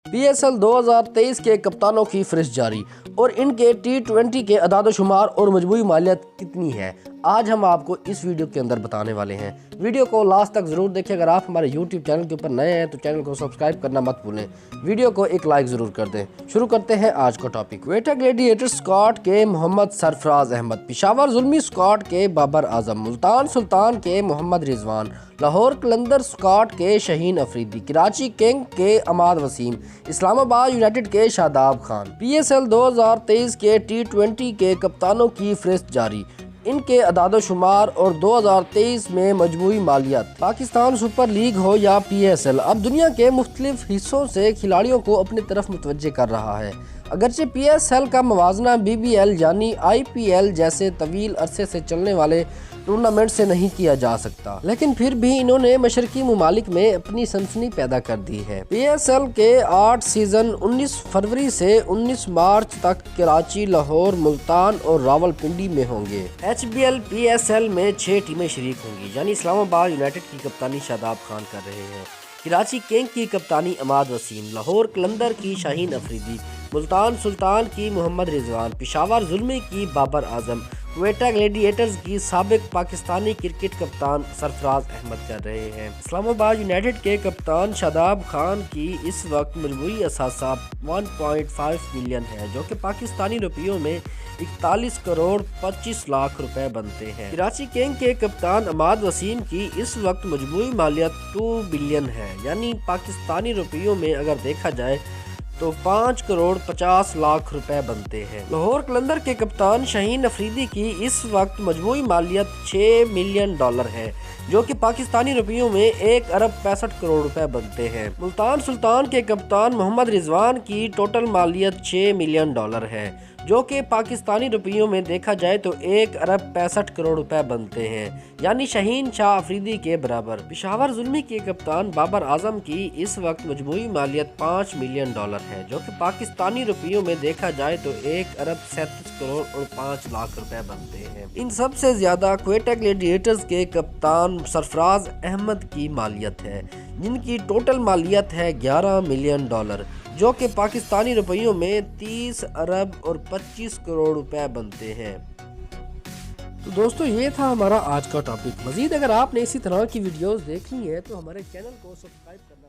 PSL 2023 کے کپتانوں کی فہرست جاری اور ان کے T20 کے اعداد و شمار اور مجموعی مالیت کتنی ہے، آج ہم آپ کو اس ویڈیو کے اندر بتانے والے ہیں۔ ویڈیو کو لاسٹ تک ضرور دیکھیں۔ اگر آپ ہمارے YouTube چینل کے اوپر نئے ہیں تو چینل کو سبسکرائب کرنا مت بھولیں، ویڈیو کو ایک لائک ضرور کر دیں۔ شروع کرتے ہیں آج کا ٹاپک۔ کوئٹہ گلیڈیٹر اسکواڈ کے محمد سرفراز احمد، پشاور زلمی اسکواڈ کے بابر اعظم، ملتان سلطان کے محمد رضوان، لاہور قلندر اسکواڈ کے شہین افریدی، کراچی کنگ کے عماد وسیم، اسلام آباد یونائیٹڈ کے شاداب خان۔ PSL 2023 کے T20 کے کپتانوں کی فہرست جاری، ان کے اعداد و شمار اور 2023 میں مجموعی مالیات۔ پاکستان سپر لیگ ہو یا PSL، اب دنیا کے مختلف حصوں سے کھلاڑیوں کو اپنی طرف متوجہ کر رہا ہے۔ اگرچہ PSL کا موازنہ BBL یعنی IPL جیسے طویل عرصے سے چلنے والے ٹورنامنٹ سے نہیں کیا جا سکتا، لیکن پھر بھی انہوں نے مشرقی ممالک میں اپنی سنسنی پیدا کر دی ہے۔ PSL کے 8 سیزن 19 فروری سے 19 مارچ تک کراچی، لاہور، ملتان اور راول پنڈی میں ہوں گے۔ HBL PSL میں 6 ٹیمیں شریک ہوں گی، یعنی اسلام آباد یونائیٹڈ کی کپتانی شاداب خان کر رہے ہیں، کراچی کنگ کی کپتانی عماد وسیم، لاہور قلندر کی شاہین افریدی، ملتان سلطان کی محمد رضوان، پشاور زلمی کی بابر اعظم، کوئٹہ گلیڈیٹرز کی سابق پاکستانی کرکٹ کپتان سرفراز احمد کر رہے ہیں۔ اسلام آباد یونائیٹڈ کے کپتان شاداب خان کی اس وقت مجموعی اثاثہ 1.5 ملین ہے، جو کہ پاکستانی روپیوں میں 41 کروڑ 25 لاکھ روپے بنتے ہیں۔ کراچی کنگ کے کپتان عماد وسیم کی اس وقت مجموعی مالیت 2 بلین ہے، یعنی پاکستانی روپیوں میں اگر دیکھا جائے تو 5 کروڑ 50 لاکھ روپے بنتے ہیں۔ لاہور قلندر کے کپتان شہین افریدی کی اس وقت مجموعی مالیت 6 ملین ڈالر ہے، جو کہ پاکستانی روپیوں میں 1 ارب 65 کروڑ روپے بنتے ہیں۔ ملتان سلطان کے کپتان محمد رضوان کی ٹوٹل مالیت 6 ملین ڈالر ہے، جو کہ پاکستانی روپیوں میں دیکھا جائے تو 1 ارب 65 کروڑ روپے بنتے ہیں، یعنی شہین شاہ افریدی کے برابر۔ پشاور زلمی کے کپتان بابر اعظم کی اس وقت مجموعی مالیت 5 ملین ڈالر ہے، جو کہ پاکستانی روپیوں میں دیکھا جائے تو 1 ارب 37 کروڑ اور 5 لاکھ روپے بنتے ہیں۔ ان سب سے زیادہ کوئٹہ گلیڈیٹرز کے کپتان سرفراز احمد کی مالیت ہے، جن کی ٹوٹل مالیت ہے 11 ملین ڈالر، جو کہ پاکستانی روپیوں میں 30 ارب اور 25 کروڑ روپے بنتے ہیں۔ تو دوستو، یہ تھا ہمارا آج کا ٹاپک۔ مزید اگر آپ نے اسی طرح کی ویڈیوز دیکھنی ہے تو ہمارے چینل کو سبسکرائب کرنا